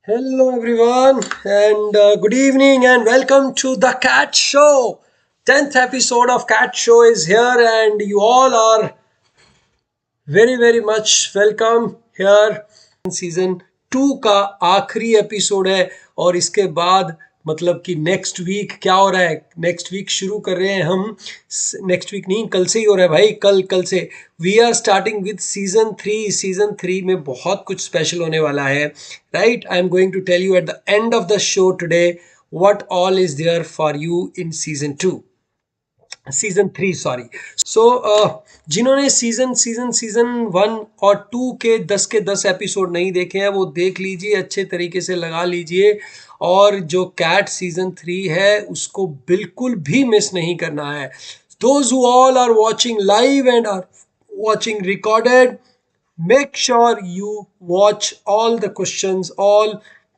Hello, everyone, and good evening, and welcome to the Cat Show. 10th episode of Cat Show is here, and you all are very much welcome here. Season 2 का आखिरी episode है और इसके बाद मतलब कि next week क्या हो रहा है। नेक्स्ट वीक शुरू कर रहे हैं हम। नेक्स्ट वीक नहीं, कल से ही हो रहा है भाई। कल से we are starting with season 3 में बहुत कुछ स्पेशल होने वाला है। Right, I am going to tell you at the end of the show today what all is there for you in season 3 sorry. So जिन्होंने सीजन 1 और 2 के 10 episode नहीं देखे हैं वो देख लीजिए, अच्छे तरीके से लगा लीजिए। और जो कैट सीजन 3 है उसको बिल्कुल भी मिस नहीं करना है। Those who all are watching live and are watching recorded, make sure you watch all the questions, all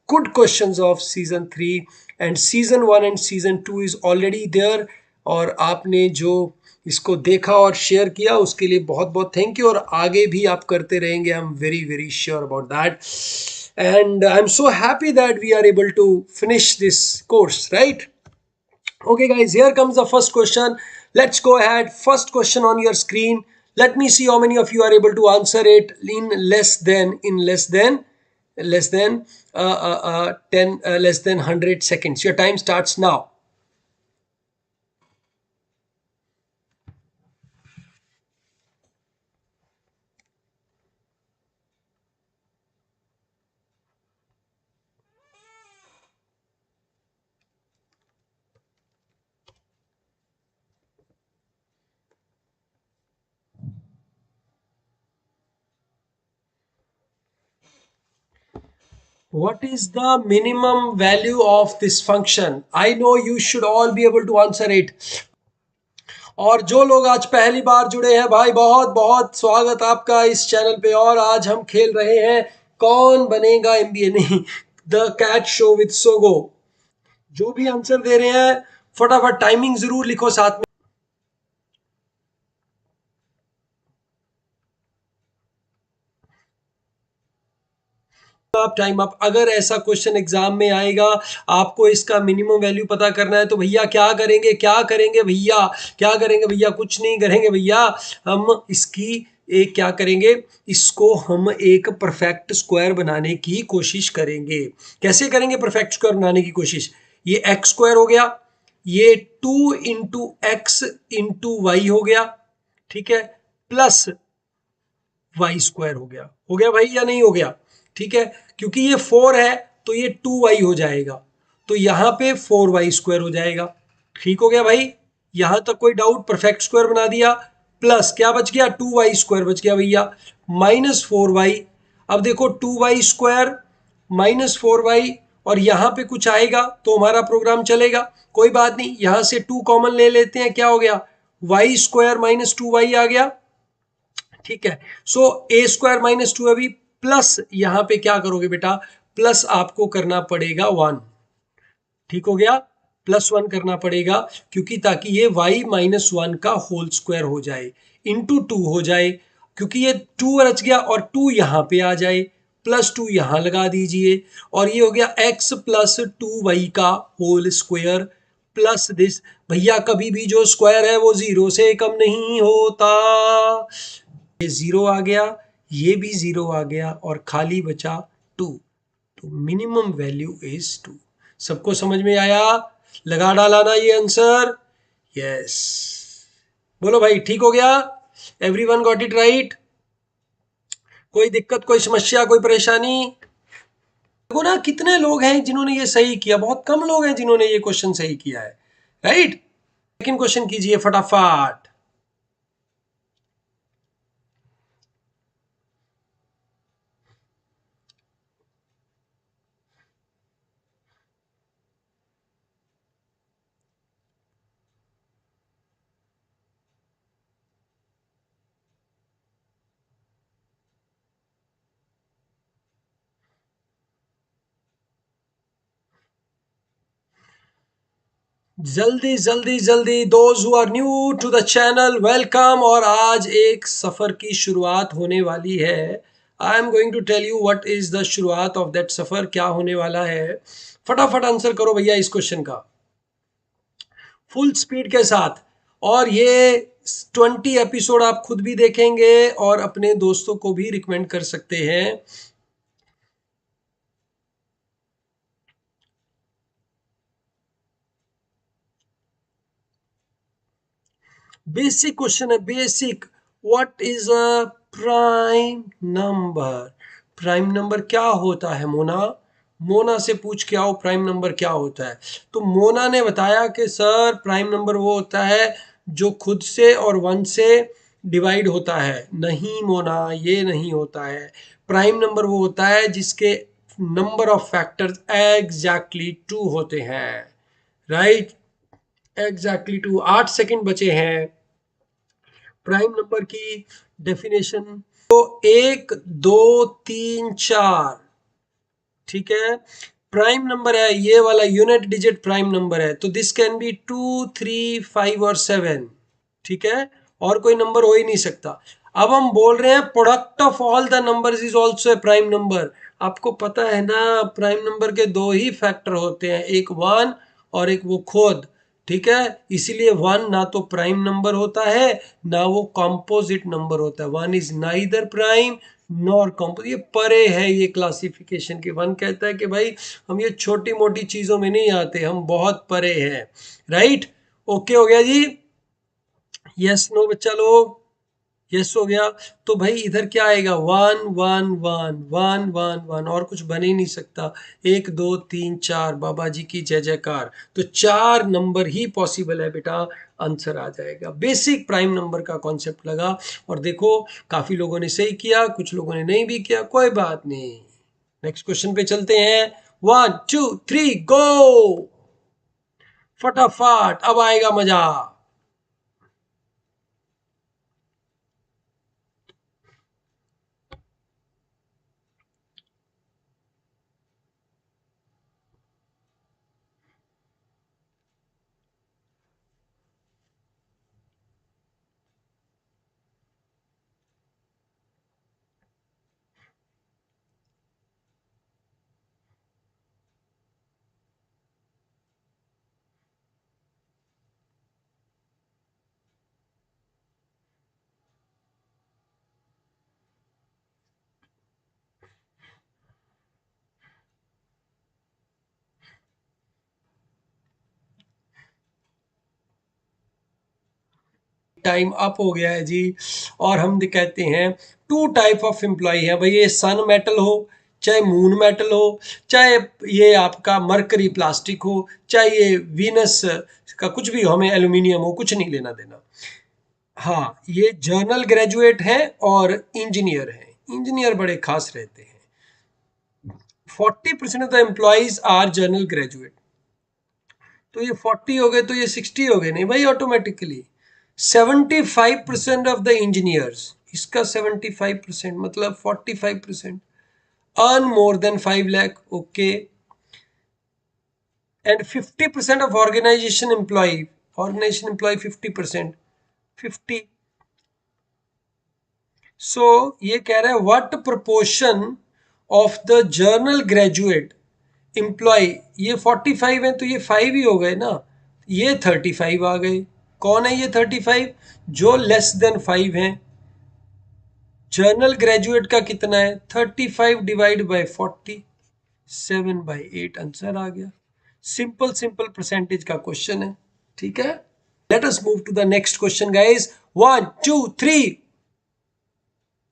good questions of season 3, and season 1 and season 2 is already there। और आपने जो इसको देखा और शेयर किया उसके लिए बहुत बहुत थैंक यू, और आगे भी आप करते रहेंगे। I am very sure about that, and I'm so happy that we are able to finish this course, right? Okay guys, here comes the first question. Let's go ahead. First question on your screen. Let me see how many of you are able to answer it in less than 10 less than 100 seconds. Your time starts now. What is the minimum value of this function? I know you should all be able to answer it. और जो लोग आज पहली बार जुड़े हैं भाई, बहुत बहुत स्वागत आपका इस चैनल पे। और आज हम खेल रहे हैं कौन बनेगा एमबीए, नहीं, द कैट शो विद सोगो। जो भी आंसर दे रहे हैं फटाफट टाइमिंग जरूर लिखो साथ में। आप टाइम अप। अगर ऐसा क्वेश्चन एग्जाम में आएगा, आपको इसका मिनिमम वैल्यू पता करना है, तो भैया क्या करेंगे भैया, कुछ नहीं करेंगे भैया। हम इसकी एक क्या करेंगे, इसको हम एक परफेक्ट स्क्वायर बनाने की कोशिश करेंगे। कैसे करेंगे परफेक्ट स्क्वायर बनाने की कोशिश? ये एक्स स्क्वायर हो गया, ये 2 इंटू एक्स इंटू वाई हो गया, ठीक है, प्लस वाई स्क्वायर हो गया भाई या नहीं हो गया? ठीक है, क्योंकि ये 4 है तो ये 2y हो जाएगा, तो यहां पे 4y स्क्वायर हो जाएगा। ठीक हो गया भाई, यहां तक कोई डाउट? परफेक्ट स्क्वायर बना दिया, प्लस क्या बच गया? 2y स्क्वायर बच गया भैया, माइनस 4y। अब देखो 2y स्क्वायर माइनस 4y, और यहां पे कुछ आएगा तो हमारा प्रोग्राम चलेगा। कोई बात नहीं, यहां से 2 कॉमन ले लेते हैं, क्या हो गया? y स्क्वायर माइनस 2y आ गया। ठीक है, सो ए स्क्वायर माइनस 2 अभी, प्लस यहां पे क्या करोगे बेटा? प्लस आपको करना पड़ेगा 1। ठीक हो गया, +1 करना पड़ेगा, क्योंकि ताकि ये y माइनस 1 का होल स्क्वायर हो जाए, इंटू 2 हो जाए, क्योंकि ये 2 रच गया और 2 यहां पे आ जाए, +2 यहां लगा दीजिए, और ये हो गया x प्लस 2y का होल स्क्वायर प्लस दिस। भैया कभी भी जो स्क्वायर है वो 0 से कम नहीं होता। ये 0 आ गया, ये भी 0 आ गया, और खाली बचा 2। तो मिनिमम वैल्यू इज 2। सबको समझ में आया? लगा डाला ना ये आंसर? यस, बोलो भाई ठीक हो गया? Everyone got it right? कोई दिक्कत, कोई समस्या, कोई परेशानी? देखो ना कितने लोग हैं जिन्होंने ये सही किया, बहुत कम लोग हैं जिन्होंने ये क्वेश्चन सही किया है। राइट, सेकंड क्वेश्चन कीजिए फटाफट। जल्दी जल्दी जल्दी, those who are new to the channel welcome. और आज एक सफर की शुरुआत होने वाली है। I am going to tell you what is the शुरुआत ऑफ दैट सफर, क्या होने वाला है। फटाफट आंसर करो भैया इस क्वेश्चन का फुल स्पीड के साथ। और ये 20 एपिसोड आप खुद भी देखेंगे और अपने दोस्तों को भी रिकमेंड कर सकते हैं। बेसिक क्वेश्चन है, basic. What is a prime number? Prime number क्या होता है मोना? मोना से पूछ के आओ प्राइम नंबर क्या होता है। तो मोना ने बताया कि सर प्राइम नंबर वो होता है जो खुद से और वन से डिवाइड होता है। नहीं मोना, ये नहीं होता है। प्राइम नंबर वो होता है जिसके नंबर ऑफ फैक्टर्स एग्जैक्टली 2 होते हैं। Right, exactly 2। 8 सेकंड बचे हैं। प्राइम नंबर की डेफिनेशन, तो 1 2 3 4, ठीक है। प्राइम नंबर है ये वाला, यूनिट डिजिट प्राइम नंबर है, तो दिस कैन बी 2 3 5 और 7, ठीक है। और कोई नंबर हो ही नहीं सकता। अब हम बोल रहे हैं product of all the numbers is also a prime number. आपको पता है ना प्राइम नंबर के दो ही फैक्टर होते हैं, एक वन और एक वो खुद, ठीक है। इसीलिए वन ना तो प्राइम नंबर होता है ना वो कॉम्पोजिट नंबर होता है। One is neither prime nor composite. ये परे है ये क्लासिफिकेशन की। वन कहता है कि भाई हम ये छोटी मोटी चीजों में नहीं आते, हम बहुत परे हैं। राइट, ओके हो गया जी। यस नो बच्चा लोग, यस हो गया। तो भाई इधर क्या आएगा, one one one one one one, और कुछ बन ही नहीं सकता। 1 2 3 4, बाबा जी की जय जयकार। तो 4 नंबर ही पॉसिबल है बेटा, आंसर आ जाएगा। बेसिक प्राइम नंबर का कॉन्सेप्ट लगा। और देखो काफी लोगों ने सही किया, कुछ लोगों ने नहीं भी किया, कोई बात नहीं। नेक्स्ट क्वेश्चन पे चलते हैं। 1 2 3 गो, फटाफट अब आएगा मजा। टाइम अप हो गया है जी। और हम कहते हैं 2 टाइप ऑफ एम्प्लॉय है भाई, ये सन मेटल हो चाहे मून मेटल हो, चाहे ये आपका मरकरी प्लास्टिक हो, चाहे ये वीनस का कुछ भी हो, हमें एल्यूमिनियम हो, कुछ नहीं लेना देना। हाँ, ये जर्नल ग्रेजुएट हैं और इंजीनियर हैं। इंजीनियर बड़े खास रहते हैं। 40% of the employees are general graduate. तो ये 40 हो गए तो ये 60 हो गए नहीं भाई ऑटोमेटिकली। 75% ऑफ द इंजीनियर्स, इसका 75% मतलब 45% earn more than 5 lakh, okay. And 50% of organisation employ 50%, 50। So ये कह रहा है what proportion of the general graduate employ, ये 45 है तो ये 5 ही हो गए ना, ये 35 आ गए। कौन है ये 35? जो लेस देन 5 हैं। जर्नल ग्रेजुएट का कितना है 35 डिवाइड बाय 40, 7/8 आंसर आ गया। सिंपल सिंपल परसेंटेज का क्वेश्चन है, ठीक है। Let us move to the next question guys. 1 2 3,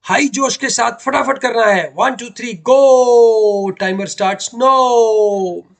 high जोश के साथ फटाफट करना है। 1 2 3 गो, टाइमर स्टार्ट्स नो।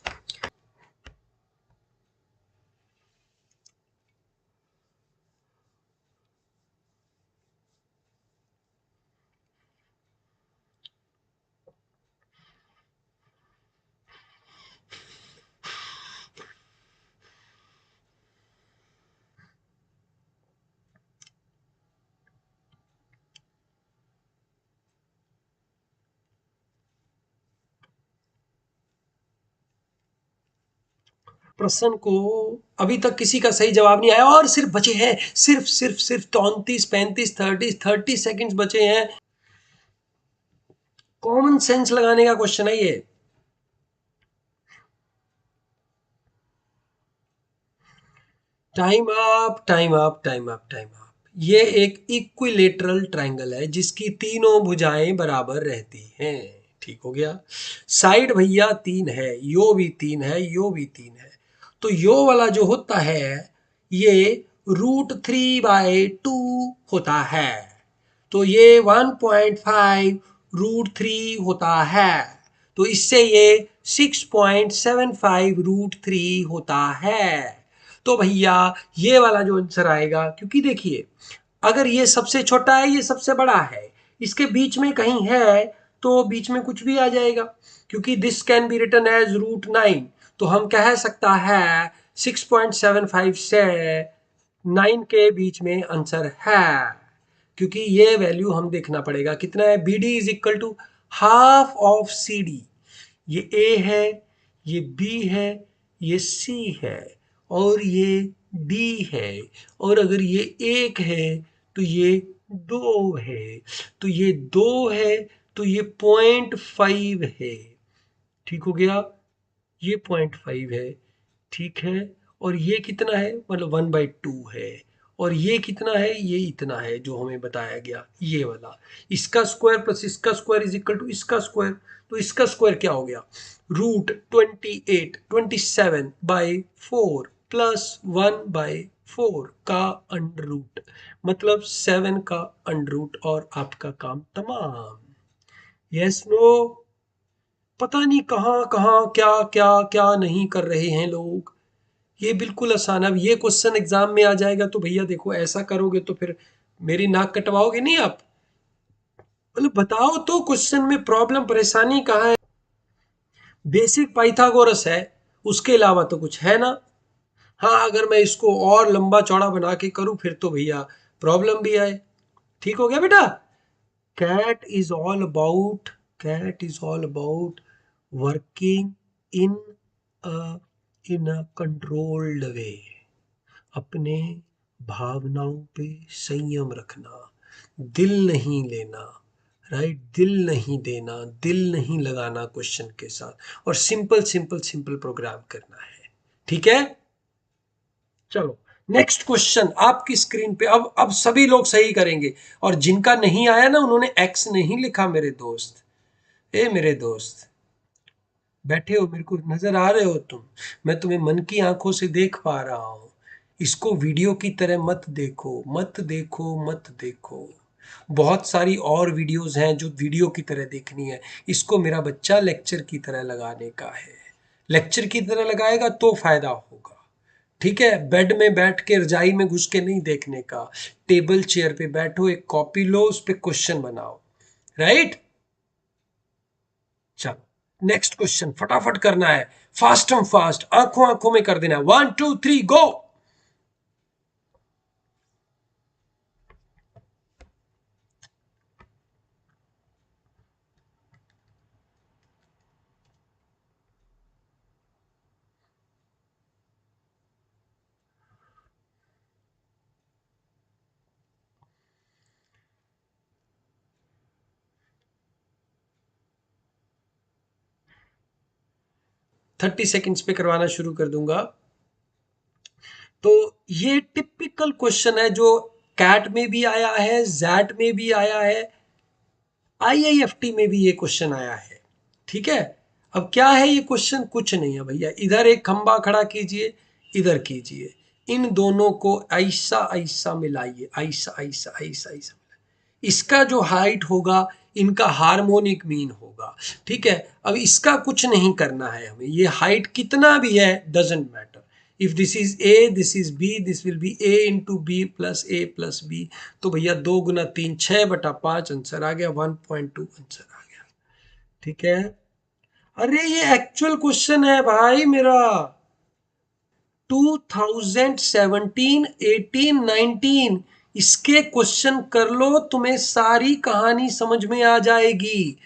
प्रश्न को अभी तक किसी का सही जवाब नहीं आया, और सिर्फ बचे हैं सिर्फ 34 35 30 30 सेकंड्स बचे हैं। कॉमन सेंस लगाने का क्वेश्चन है ये। Time up, time up, time up, time up. ये एक इक्विलेटरल ट्रायंगल है जिसकी तीनों भुजाएं बराबर रहती हैं। ठीक हो गया। साइड भैया तीन है, यो भी तीन है, यो भी तीन है। तो यो वाला जो होता है ये √3/2 होता है। तो ये 1.5 √3 होता है। तो इससे ये 6.75 √3 होता है। तो भैया ये वाला जो आंसर आएगा, क्योंकि देखिए अगर ये सबसे छोटा है ये सबसे बड़ा है, इसके बीच में कहीं है तो बीच में कुछ भी आ जाएगा। क्योंकि this can be written as √9, तो हम कह सकता है 6.75 से 9 के बीच में आंसर है। क्योंकि ये वैल्यू हम देखना पड़ेगा कितना है। B d is equal to half of c d. ये ए है, ये बी है, ये सी है और ये डी है। और अगर ये 1 है तो ये 2 है, तो ये 2 है तो ये 0.5 है। ठीक हो गया, ये 0.5 है। ठीक है, और ये कितना है, मतलब 1/2 है। और ये कितना है, ये इतना है जो हमें बताया गया, ये वाला। इसका स्क्वायर प्लस इसका स्क्वायर इज इक्वल टू इसका स्क्वायर। तो इसका स्क्वायर क्या हो गया, √27/4 प्लस 1/4 का अंडर रूट, मतलब 7 का अंडर रूट, और आपका काम तमाम। Yes no. पता नहीं कहाँ कहाँ क्या क्या क्या नहीं कर रहे हैं लोग। ये बिल्कुल आसान है। अब ये क्वेश्चन एग्जाम में आ जाएगा तो भैया देखो, ऐसा करोगे तो फिर मेरी नाक कटवाओगे नहीं आप। मतलब बताओ तो क्वेश्चन में प्रॉब्लम परेशानी कहाँ है। बेसिक पाइथागोरस है, उसके अलावा तो कुछ है ना। हाँ, अगर मैं इसको और लंबा चौड़ा बना के करूं फिर तो भैया प्रॉब्लम भी आए। ठीक हो गया बेटा। CAT is all about, CAT is all about working in a in a controlled way. अपने भावनाओं पे संयम रखना, दिल नहीं लेना, राइट, दिल नहीं देना, दिल नहीं लगाना क्वेश्चन के साथ, और सिंपल सिंपल सिंपल प्रोग्राम करना है। ठीक है, चलो नेक्स्ट क्वेश्चन आपकी स्क्रीन पे। अब सभी लोग सही करेंगे, और जिनका नहीं आया ना उन्होंने एक्स नहीं लिखा मेरे दोस्त। ए मेरे दोस्त बैठे हो, मेरे को नजर आ रहे हो तुम, मैं तुम्हें मन की आंखों से देख पा रहा हूं। इसको वीडियो की तरह मत देखो, मत देखो, मत देखो। बहुत सारी और वीडियोस हैं जो वीडियो की तरह देखनी है। इसको मेरा बच्चा लेक्चर की तरह लगाने का है। लेक्चर की तरह लगाएगा तो फायदा होगा। ठीक है, बेड में बैठ के रजाई में घुस के नहीं देखने का। टेबल चेयर पे बैठो, एक कॉपी लो, उस पर क्वेश्चन बनाओ। राइट, चलो नेक्स्ट क्वेश्चन फटाफट करना है, फास्ट एंड फास्ट, आंखों आंखों में कर देना है। 1 2 3 गो। 30 सेकंड्स पे करवाना शुरू कर दूंगा। तो ये टिपिकल क्वेश्चन है जो कैट में भी आया है, जैट में भी आया है, आईआईएफटी में भी ये क्वेश्चन आया है। ठीक है, अब क्या है ये क्वेश्चन, कुछ नहीं है भैया। इधर एक खंबा खड़ा कीजिए, इधर कीजिए, इन दोनों को ऐसा ऐसा मिलाइए, ऐसा ऐसा ऐसा ऐसा। इसका जो हाइट होगा इनका हार्मोनिक मीन होगा। ठीक है, अब इसका कुछ नहीं करना है हमें, ये हाइट कितना भी है doesn't matter. If this is a, this is b, this will be a into b plus a plus b. तो भैया 2 × 3 6/5 आंसर आ गया, 1.2 आंसर आ गया। ठीक है, अरे ये एक्चुअल क्वेश्चन है भाई मेरा। 2017 18 19 इसके क्वेश्चन कर लो, तुम्हें सारी कहानी समझ में आ जाएगी।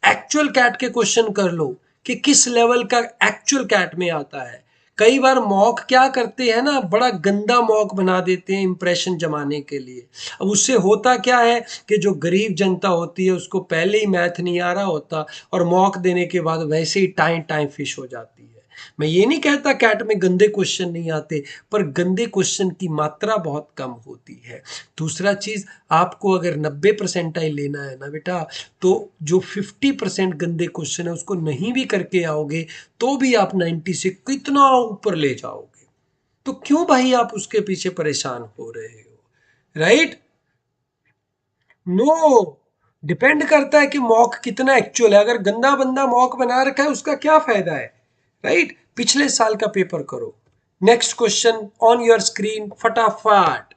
एक्चुअल कैट के क्वेश्चन कर लो कि किस लेवल का एक्चुअल कैट में आता है। कई बार मॉक क्या करते हैं ना, बड़ा गंदा मॉक बना देते हैं इंप्रेशन जमाने के लिए। अब उससे होता क्या है कि जो गरीब जनता होती है उसको पहले ही मैथ नहीं आ रहा होता, और मॉक देने के बाद वैसे ही टाइम टाइम फिश हो जाती है। मैं ये नहीं कहता कैट में गंदे क्वेश्चन नहीं आते, पर गंदे क्वेश्चन की मात्रा बहुत कम होती है। दूसरा चीज, आपको अगर 90 परसेंटाइल लेना है ना बेटा, तो जो 50% गंदे क्वेश्चन है उसको नहीं भी करके आओगे तो भी आप 90 से कितना ऊपर ले जाओगे। तो क्यों भाई आप उसके पीछे परेशान हो रहे हो, राइट? नो, डिपेंड करता है कि मॉक कितना एक्चुअल है। अगर गंदा बंदा मॉक बना रखा है उसका क्या फायदा है, राइट? पिछले साल का पेपर करो। Next question on your screen, फटाफट।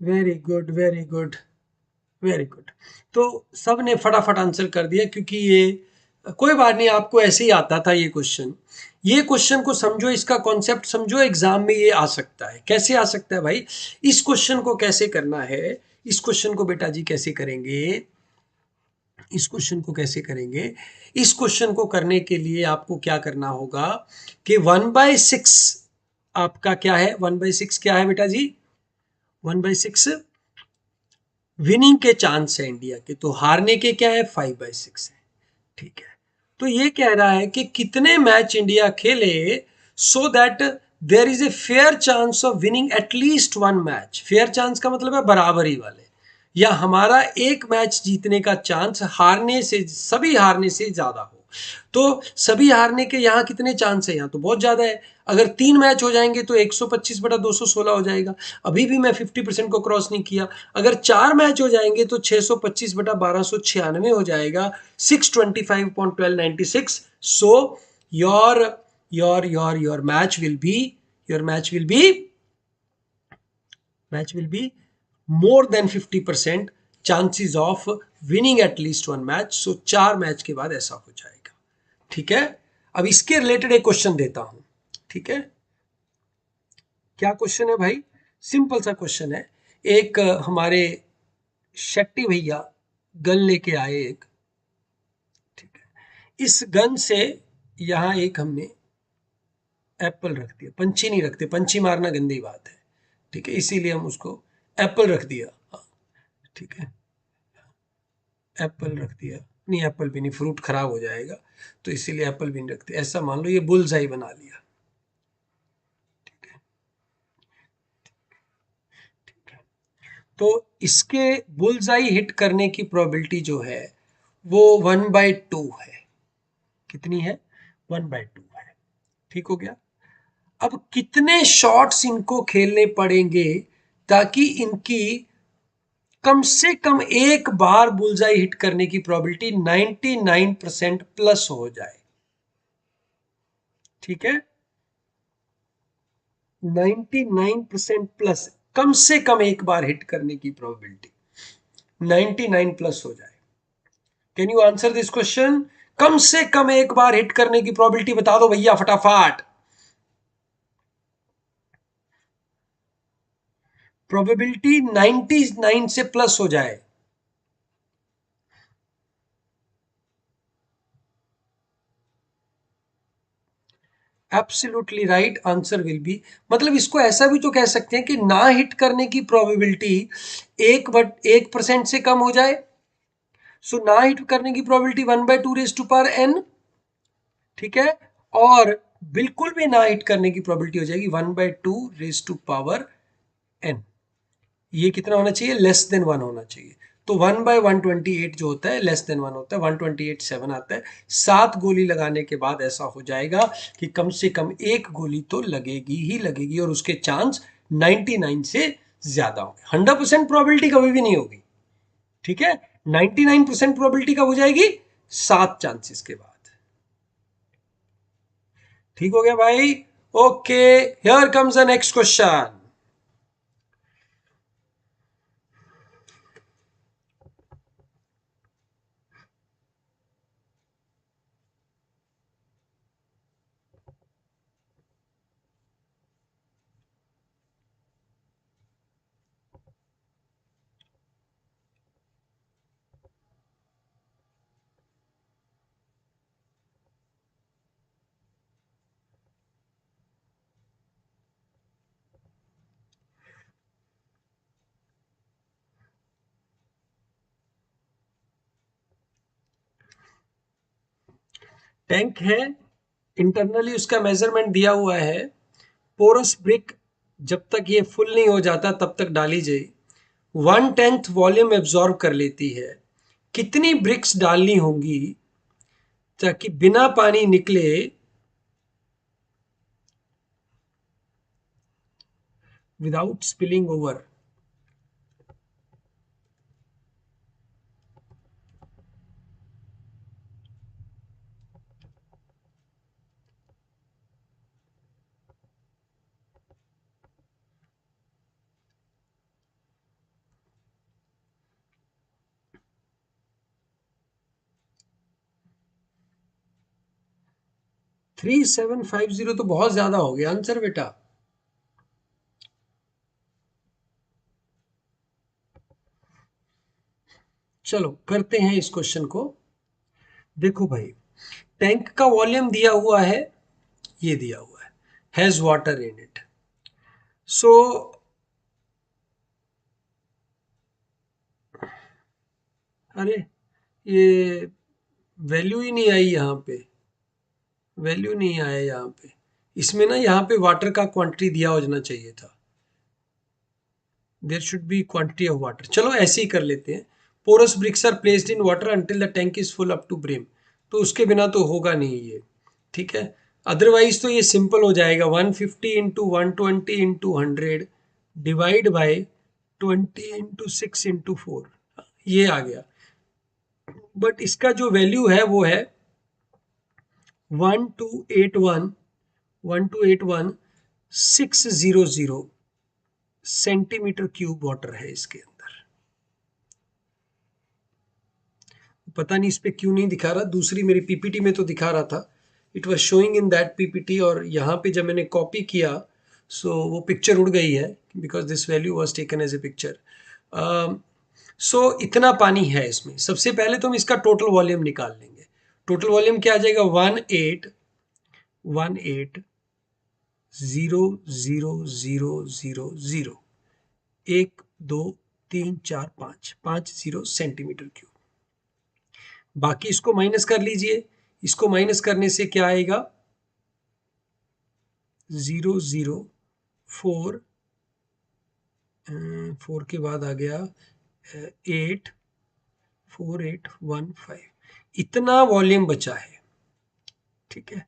Very good, very good, very good. तो सब ने फटाफट आंसर कर दिया, क्योंकि ये कोई बात नहीं, आपको ऐसे ही आता था ये क्वेश्चन। ये क्वेश्चन को समझो, इसका कॉन्सेप्ट समझो, एग्जाम में ये आ सकता है। कैसे आ सकता है भाई? इस क्वेश्चन को कैसे करना है, इस क्वेश्चन को बेटा जी कैसे करेंगे, इस क्वेश्चन को कैसे करेंगे? इस क्वेश्चन को करने के लिए आपको क्या करना होगा कि 1/6 आपका क्या है, 1/6 क्या है बेटा जी? 1/6 विनिंग के चांस है इंडिया के, तो हारने के क्या है, 5/6 है। ठीक है, तो ये कह रहा है कि कितने मैच इंडिया खेले so that there is a fair chance of winning at least one match. Fair chance का मतलब है बराबरी वाले, या हमारा एक मैच जीतने का चांस हारने से, सभी हारने से ज्यादा हो। तो सभी हारने के यहाँ कितने चांस है, यहाँ तो बहुत ज्यादा है। अगर 3 मैच हो जाएंगे तो 125/216 हो जाएगा। अभी भी मैं 50% को क्रॉस नहीं किया। अगर 4 मैच हो जाएंगे तो 625/1296 हो जाएगा, 625.1296। So your your match will be more than 50% chances of winning at least one match। So 4 match के बाद ऐसा हो जाएगा। ठीक है, अब इसके रिलेटेड एक क्वेश्चन देता हूं। ठीक है, क्या क्वेश्चन है भाई? सिंपल सा क्वेश्चन है। एक हमारे शेट्टी भैया गन लेके आए एक। ठीक है, इस गन से यहां एक हमने एप्पल रख दिया, पंछी नहीं रखते, पंछी मारना गंदी बात है। ठीक है, इसीलिए हम उसको एप्पल रख दिया। हाँ, ठीक है, एप्पल रख दिया। नहीं, एप्पल भी नहीं, फ्रूट खराब हो जाएगा, तो इसीलिए एप्पल भी नहीं रखते। ऐसा मान लो ये बुलजाई बना लिया। ठीक है, ठीक है। तो इसके बुलजाई हिट करने की प्रोबेबिलिटी जो है वो 1/2 है। कितनी है? 1/2 है। ठीक हो गया। अब कितने शॉट्स इनको खेलने पड़ेंगे ताकि इनकी कम से कम एक बार बुलजाई हिट करने की प्रोबेबिलिटी 99% प्लस हो जाए? ठीक है, 99% प्लस, कम से कम एक बार हिट करने की प्रोबेबिलिटी 99 प्लस हो जाए। Can you answer this question? कम से कम एक बार हिट करने की प्रोबेबिलिटी बता दो भैया फटाफट। प्रोबेबिलिटी 99 से प्लस हो जाए। Absolutely right, answer will be, मतलब इसको ऐसा भी तो कह सकते हैं कि ना हिट करने की प्रोबेबिलिटी 1% से कम हो जाए। सो ना हिट करने की प्रोबेबिलिटी 1/2 n। ठीक है, और बिल्कुल भी ना हिट करने की प्रोबेबिलिटी हो जाएगी 1/2 n। ये कितना होना चाहिए? लेस देन 1 होना चाहिए। तो 1/128 जो होता है लेस देन 1 होता है, 128.7 आता है। 7 गोली लगाने के बाद ऐसा हो जाएगा कि कम से कम एक गोली तो लगेगी ही लगेगी, और उसके चांस 99 से ज्यादा होंगे। 100% प्रोबेबिलिटी कभी भी नहीं होगी, ठीक है। 99% प्रोबेबिलिटी कब हो जाएगी? 7 चांसेस के बाद। ठीक हो गया भाई? Okay, here comes the next question. Tank है, इंटरनली उसका मेजरमेंट दिया हुआ है। पोरस ब्रिक जब तक ये फुल नहीं हो जाता तब तक डाली जाए। 1/10 वॉल्यूम एब्जॉर्ब कर लेती है। कितनी ब्रिक्स डालनी होंगी ताकि बिना पानी निकले विदाउट स्पिलिंग ओवर? 3750 तो बहुत ज्यादा हो गया आंसर बेटा। चलो करते हैं इस क्वेश्चन को। देखो भाई, टैंक का वॉल्यूम दिया हुआ है, ये दिया हुआ है, हैज वाटर इन इट। सो अरे, ये वैल्यू ही नहीं आई यहाँ पे, वैल्यू नहीं आया यहाँ पे। इसमें ना यहाँ पे वाटर का क्वांटिटी दिया होना चाहिए था। There should be quantity of water. चलो ऐसे ही कर लेते हैं। Porous bricks are placed in water until the tank is full up to brim. तो उसके बिना तो होगा नहीं ये, ठीक है। अदरवाइज तो ये सिंपल हो जाएगा, 150 into 120 into 100 divide by 20 into 6 into 4, ये आ गया। बट इसका जो वैल्यू है वो है 1281 सेंटीमीटर क्यूब वाटर है इसके अंदर। पता नहीं इस पे क्यों नहीं दिखा रहा, दूसरी मेरी पीपीटी में तो दिखा रहा था, it was showing in that PPT, और यहाँ पे जब मैंने कॉपी किया सो वो पिक्चर उड़ गई है, because this value was taken as a picture. So इतना पानी है इसमें। सबसे पहले तो हम इसका टोटल वॉल्यूम निकाल लेंगे। टोटल वॉल्यूम क्या आ जाएगा? 181800000, 1 2 3 4 5 5 0 सेंटीमीटर क्यूब। बाकी इसको माइनस कर लीजिए। इसको माइनस करने से क्या आएगा? 004, 4 के बाद आ गया 84815। इतना वॉल्यूम बचा है, ठीक है।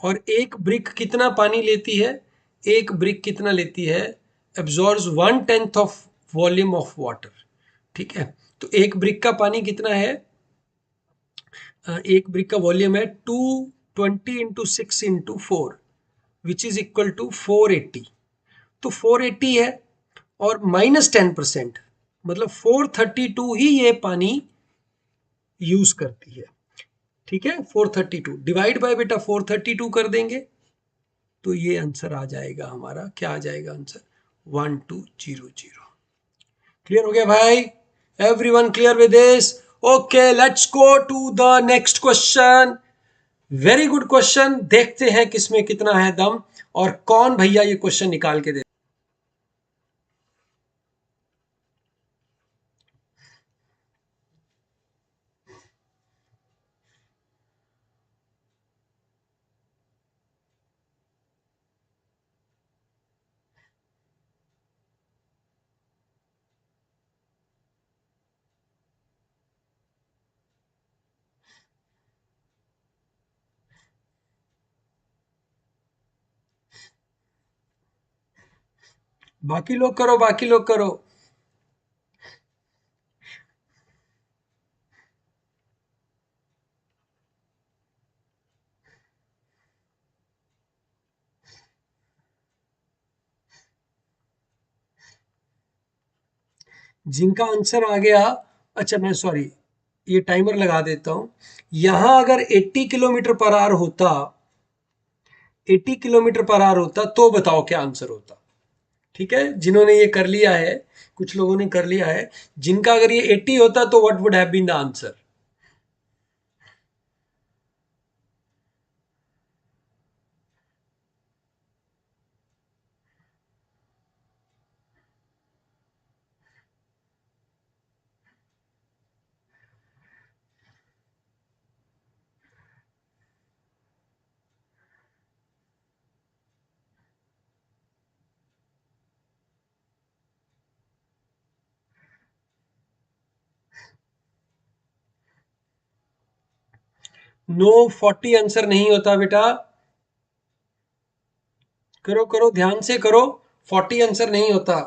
और एक ब्रिक कितना पानी लेती है? एक ब्रिक कितना लेती है? Absorbs 1/10 of volume of water, ठीक है। तो एक ब्रिक का पानी कितना है? एक ब्रिक का वॉल्यूम है 220 into 6 into 4, which is equal to 480। तो 480 है, और -10%, मतलब 432 ही ये पानी यूज करती है, ठीक है। 432 डिवाइड बाय बेटा 432 कर देंगे तो ये आंसर आ जाएगा हमारा। क्या आ जाएगा आंसर? 1200। क्लियर हो गया भाई? Everyone clear with this? Okay, let's go to the next question. Very good question. देखते हैं किसमें कितना है दम, और कौन भैया ये क्वेश्चन निकाल के दे। बाकी लोग करो, बाकी लोग करो। जिनका आंसर आ गया, अच्छा मैं सॉरी, ये टाइमर लगा देता हूं। यहां अगर 80 किलोमीटर पर आवर होता, 80 किलोमीटर पर आवर होता तो बताओ क्या आंसर होता। ठीक है, जिन्होंने ये कर लिया है, कुछ लोगों ने कर लिया है, जिनका अगर ये 80 होता तो what would have been the answer. No, 40 answer नहीं होता बेटा। करो करो, ध्यान से करो। 40 आंसर नहीं होता।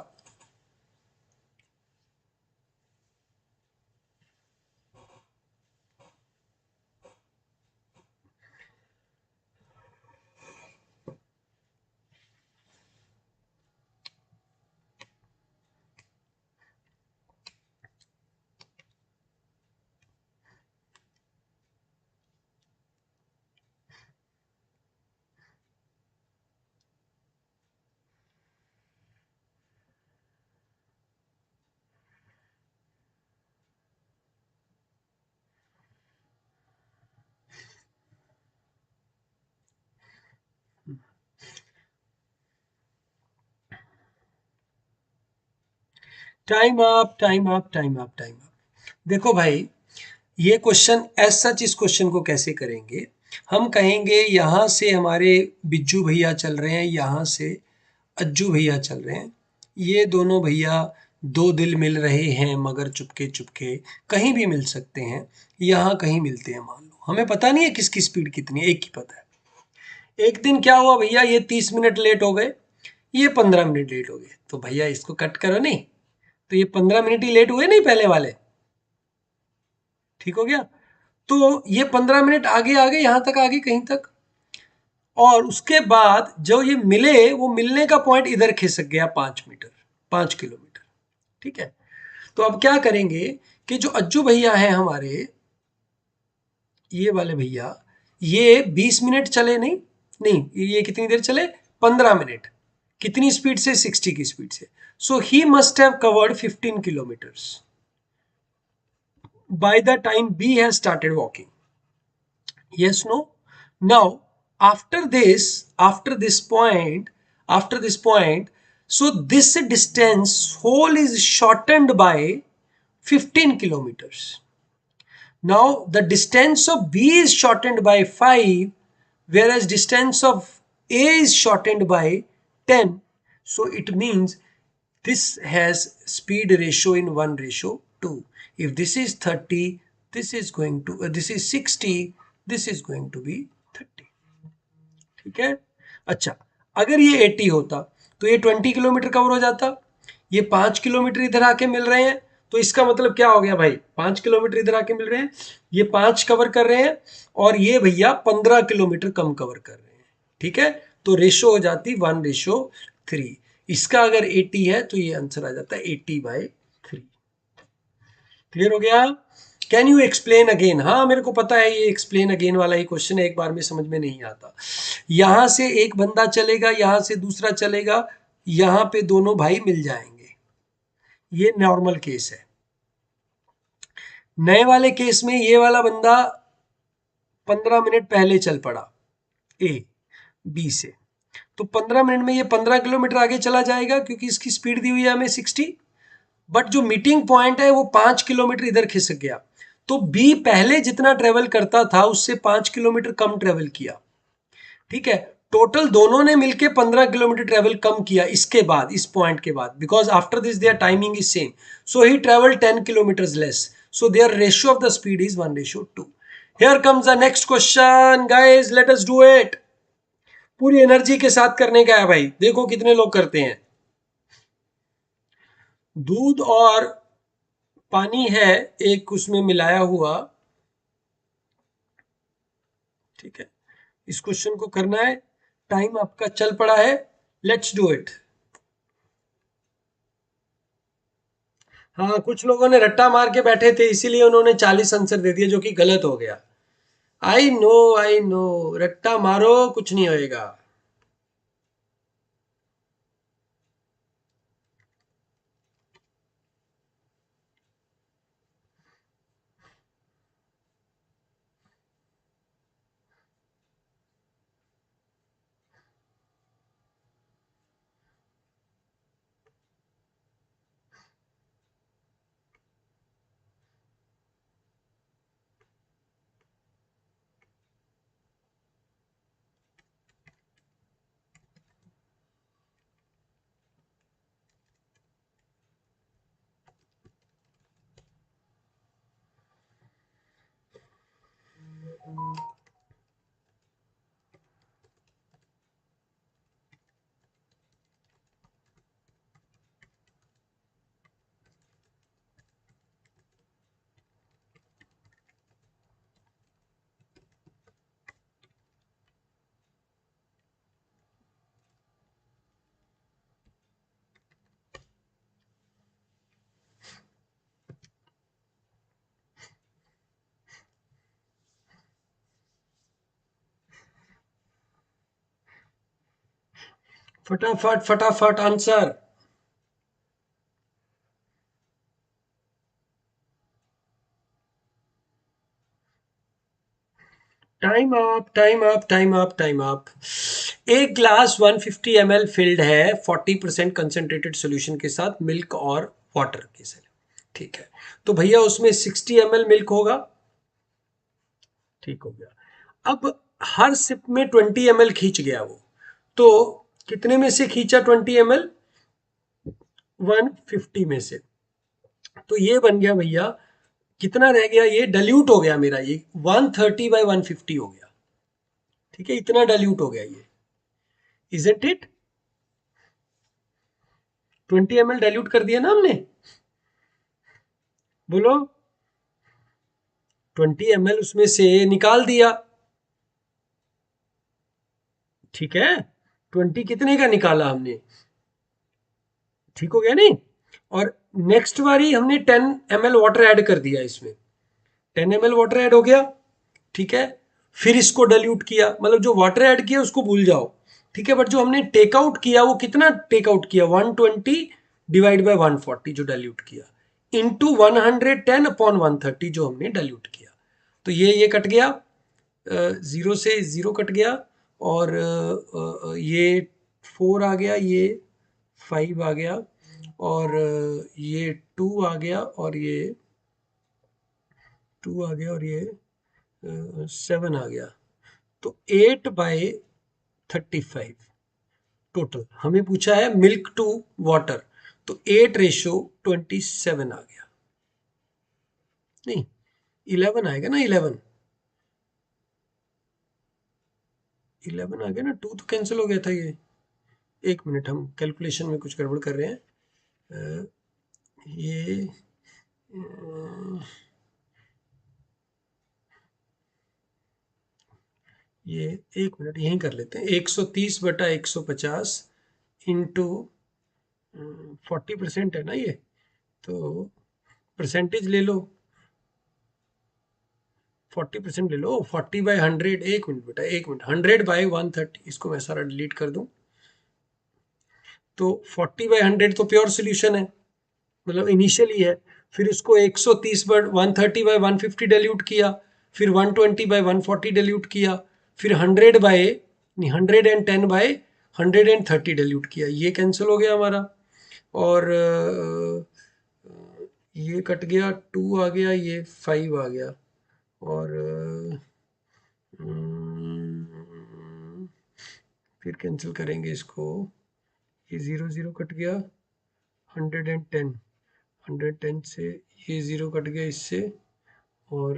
Time up, time up, time up, time up. देखो भाई, ये क्वेश्चन एज सच, इस क्वेश्चन को कैसे करेंगे? हम कहेंगे यहां से हमारे बिज्जू भैया चल रहे हैं, यहां से अज्जू भैया चल रहे हैं। ये दोनों भैया, दो दिल मिल रहे हैं मगर चुपके चुपके, कहीं भी मिल सकते हैं। यहाँ कहीं मिलते हैं मान लो, हमें पता नहीं है किसकी स्पीड कितनी है, एक ही पता है। एक दिन क्या हुआ भैया, ये 30 मिनट लेट हो गए, ये 15 मिनट लेट हो गए, तो भैया इसको कट करो नहीं, तो ये 15 मिनट ही लेट हुए नहीं पहले वाले। ठीक हो गया। तो ये 15 मिनट आगे आगे, यहां तक आगे कहीं तक, और उसके बाद जो ये मिले, वो मिलने का पॉइंट इधर खिसक गया 5 मीटर, 5 किलोमीटर। ठीक है। तो अब क्या करेंगे कि जो अज्जू भैया हैं हमारे, ये वाले भैया, ये 20 मिनट चले नहीं, नहीं ये कितनी देर चले, 15 मिनट। कितनी स्पीड से, 60 की स्पीड से। So he must have covered 15 kilometres by the time B has started walking. Yes, no? Now, after this point, so this distance whole is shortened by 15 kilometers. Now, the distance of B is shortened by 5, whereas distance of A is shortened by 10. So, it means this has speed ratio in 1:2. If this is 30, this is 60, this is going to be 30. ठीक है। अच्छा, अगर ये 80 होता तो ये 20 kilometre cover हो जाता। ये 5 किलोमीटर इधर आके मिल रहे हैं, तो इसका मतलब क्या हो गया भाई, 5 किलोमीटर इधर आके मिल रहे हैं, ये 5 कवर कर रहे हैं, और ये भैया 15 किलोमीटर कम कवर कर रहे हैं। ठीक है, तो रेशो हो जाती 1:3। इसका अगर 80 है तो ये आंसर आ जाता है 80/3। क्लियर हो गया? Can you explain again? हाँ मेरे को पता है ये एक्सप्लेन अगेन वाला ही क्वेश्चन है, एक बार में समझ में नहीं आता। यहां से एक बंदा चलेगा, यहां से दूसरा चलेगा, यहां पे दोनों भाई मिल जाएंगे। ये नॉर्मल केस है। नए वाले केस में ये वाला बंदा 15 मिनट पहले चल पड़ा ए बी से, तो 15 मिनट में ये 15 किलोमीटर आगे चला जाएगा, क्योंकि इसकी स्पीड दी हुई है हमें 60। बट जो मीटिंग पॉइंट है वो 5 किलोमीटर इधर खिसक गया, तो बी पहले जितना ट्रेवल करता था उससे 5 किलोमीटर कम ट्रेवल किया। ठीक है, टोटल दोनों ने मिलकर 15 किलोमीटर ट्रेवल कम किया इसके बाद, इस पॉइंट के बाद, because after this their timing is same, so he travel 10 kilometre less, so their ratio of the speed is 1:2। Here comes the next question guys, let us do it. पूरी energy के साथ करने का है भाई, देखो कितने लोग करते हैं। दूध और पानी है एक उसमें मिलाया हुआ, ठीक है। इस क्वेश्चन को करना है, टाइम आपका चल पड़ा है, लेट्स डू इट। हाँ, कुछ लोगों ने रट्टा मार के बैठे थे इसीलिए उन्होंने 40 आंसर दे दिए, जो कि गलत हो गया। आई नो, रट्टा मारो कुछ नहीं होएगा। फटाफट फटाफट answer. Time up, time up, time up, time up. एक ग्लास 150 ml फिल्ड है 40% कंसेंट्रेटेड सॉल्यूशन के साथ मिल्क और वाटर के साथ, ठीक है। तो भैया उसमें 60 ml मिल्क होगा, ठीक हो गया। अब हर सिप में 20 ml खींच गया वो, तो कितने में से खींचा 20 ml? 150 में से। तो ये बन गया भैया, कितना रह गया, ये डाल्यूट हो गया मेरा, ये 130/150 हो गया, ठीक है। इतना डाल्यूट हो गया ये, इजंट इट? 20 ml डाइल्यूट कर दिया ना हमने, बोलो। 20 ml उसमें से निकाल दिया, ठीक है। 20 कितने का निकाला हमने, ठीक हो गया नहीं। और नेक्स्ट बारी हमने 10 ml वाटर ऐड कर दिया इसमें, 10 ml वाटर ऐड हो गया, ठीक है। फिर इसको डाइल्यूट किया, मतलब जो वाटर ऐड किया उसको भूल जाओ, ठीक है। बट जो हमने टेक आउट किया वो कितना टेक आउट किया, 120/140 जो डाइल्यूट किया, इंटू 110/130 जो हमने डाइल्यूट किया। तो ये कट गया, ज़ीरो से ज़ीरो कट गया, और ये 4 आ गया, ये 5 आ गया, और ये 2 आ गया, और ये 2 आ गया, और ये 7 आ गया। तो 8/35 टोटल हमें पूछा है, मिल्क टू वाटर। तो 8:27 आ गया, नहीं 11 आएगा ना, 11 आ गया ना, 2 तो कैंसिल हो गया था ये। एक मिनट, हम कैलकुलेशन में कुछ गड़बड़ कर रहे हैं। अ, ये अ, ये एक मिनट यहीं कर लेते हैं, 130/150 इंटू 40% है ना ये, तो परसेंटेज ले लो, 40% ले लो, 40/100। एक मिनट बेटा, एक मिनट, 100/130, इसको मैं सारा डिलीट कर दूं। तो 40/100 तो प्योर सोल्यूशन है, मतलब इनिशियली है। फिर उसको 130/130/150 डाइल्यूट किया, फिर 120/140 डाइल्यूट किया, फिर 110/130 डाइल्यूट किया, ये कैंसिल हो गया हमारा। और ये कट गया, 2 आ गया, ये 5 आ गया, और हम्म, फिर कैंसिल करेंगे इसको, ये 0 0 कट गया, 110, 110 से ये 0 कट गया इससे, और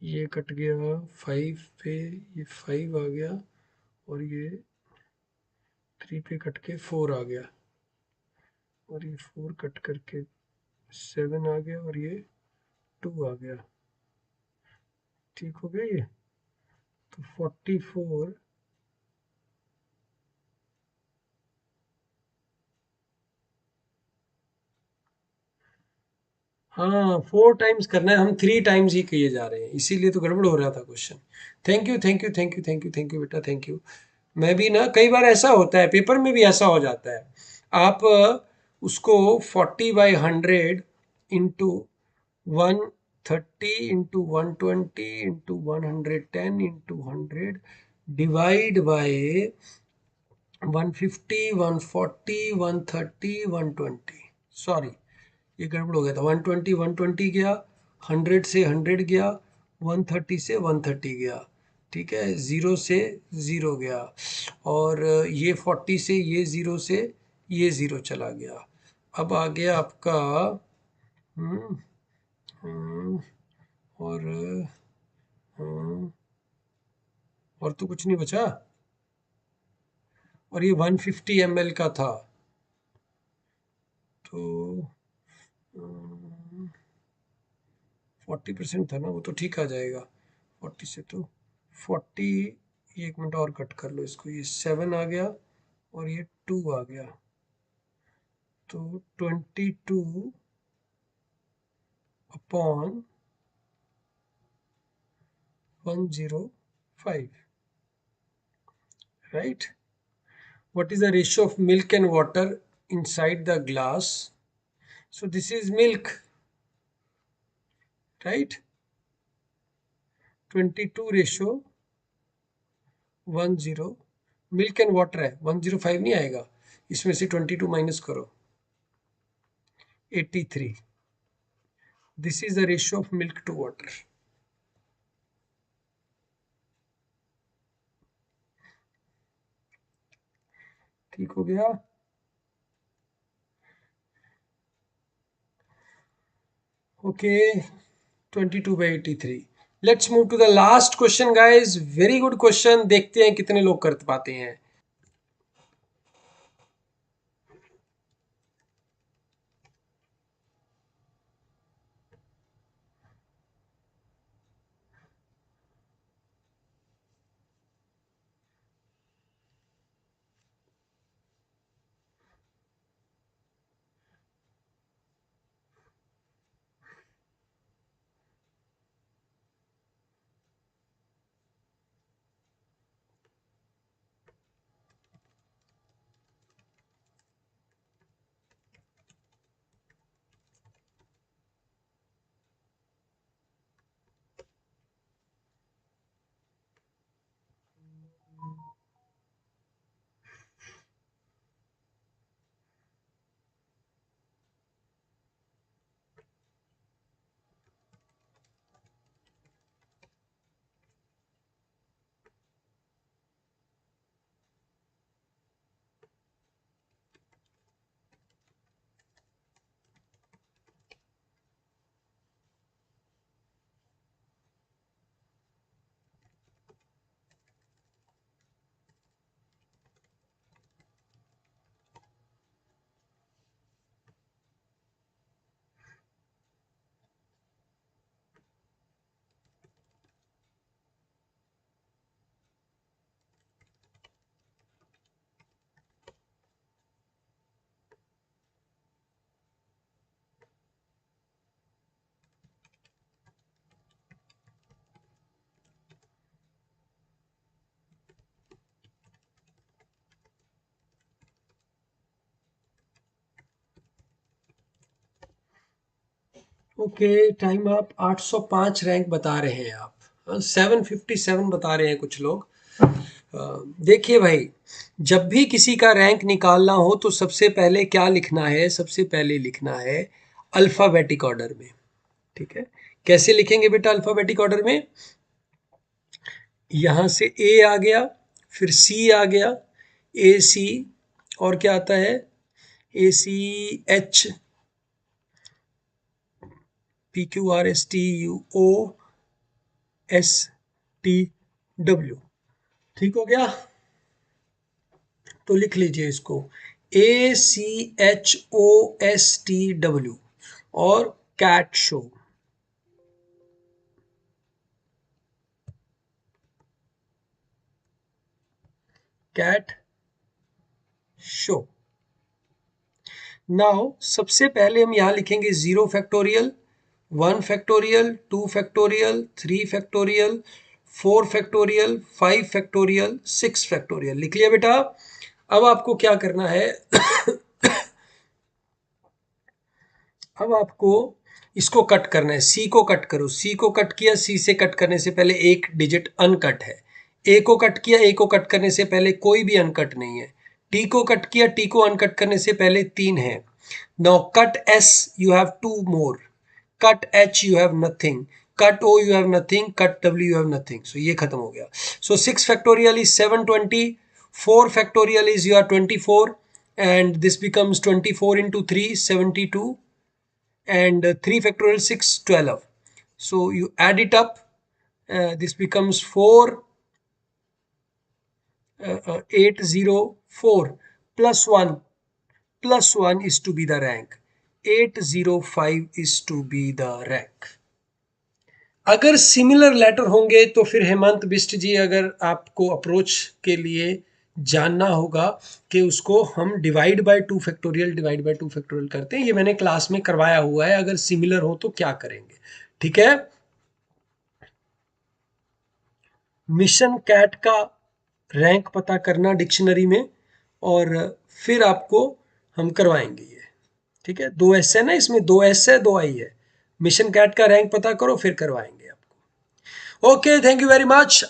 ये कट गया 5 पे, ये 5 आ गया, और ये 3 पे कट के 4 आ गया, और ये 4 कट करके 7 आ गया, और ये 2 आ गया। ठीक हो गया ये। तो 44, हाँ 4 टाइम्स करना है, हम 3 टाइम्स ही किए जा रहे हैं, इसीलिए तो गड़बड़ हो रहा था question. Thank you thank you thank you thank you thank you बेटा, थैंक यू। मैं भी ना, कई बार ऐसा होता है, पेपर में भी ऐसा हो जाता है। आप उसको 40/100 into 130 into 120 into 110 into 100 divide by 150 140 130 120, sorry ये गड़बड़ हो गया था, 120 120 गया, 100 से 100 गया, 130 से 130 गया, ठीक है, 0 से 0 गया, और ये 40 से ये 0 से ये 0 चला गया। अब आ गया आपका हम्म, हम्म, और हम्म, और तो कुछ नहीं बचा, और ये 150 ml का था, तो 40% था ना, वो तो ठीक आ जाएगा 40 से, तो 40, ये 1 मिनट और कट कर लो इसको, ये 7 आ गया, और ये 2 आ गया, तो 22/105, right? What is the ratio of milk and water inside the glass? So this is milk, right? 22/10, milk and water है, 105 नहीं आएगा, इसमें से 22 माइनस करो, 83। This is the ratio of milk to water. ठीक हो गया। Okay, 22/83। Let's move to the last question guys, very good question, देखते हैं कितने लोग कर पाते हैं। ओके, टाइम आप 805 रैंक बता रहे हैं आप, 757 बता रहे हैं कुछ लोग। देखिए भाई, जब भी किसी का रैंक निकालना हो तो सबसे पहले क्या लिखना है, सबसे पहले लिखना है अल्फ़ाबेटिक ऑर्डर में, ठीक है। कैसे लिखेंगे बेटा अल्फ़ाबेटिक ऑर्डर में? यहाँ से ए आ गया, फिर सी आ गया, ए सी, और क्या आता है, A C H, P Q R S T U O, STW। ठीक हो गया, तो लिख लीजिए इसको ACHOSTW और cat show. Cat show. Now सबसे पहले हम यहां लिखेंगे 0 factorial, 1 factorial, 2 factorial, 3 factorial, 4 factorial, 5 factorial, 6 factorial. लिख लिया बेटा। अब आपको क्या करना है अब आपको इसको कट करना है। सी को कट करो, सी को कट किया, सी से कट करने से पहले एक डिजिट अनकट है। ए को कट किया, ए को कट करने से पहले कोई भी अनकट नहीं है। टी को कट किया, टी को अनकट करने से पहले 3 है। Now cut S you have 2 more, cut H you have nothing, cut O you have nothing, cut W you have nothing. So ये खत्म हो गया। So 6 factorial is 720, 4 factorial is you are 24, and this becomes 24 into 3 72, and 3 factorial 6 12. So you add it up, this becomes 4 804 plus 1 is to be the rank, 805 is to be the rank। अगर similar letter होंगे तो फिर हेमंत बिष्ट जी, अगर आपको approach के लिए जानना होगा कि उसको हम डिवाइड बाय 2 फैक्टोरियल करते हैं, ये मैंने क्लास में करवाया हुआ है। अगर सिमिलर हो तो क्या करेंगे, ठीक है। मिशन कैट का रैंक पता करना डिक्शनरी में, और फिर आपको हम करवाएंगे ये, ठीक है। 2 एस है ना इसमें, 2 एस है 2 आई है। मिशन कैट का रैंक पता करो फिर करवाएंगे आपको। Okay, thank you very much.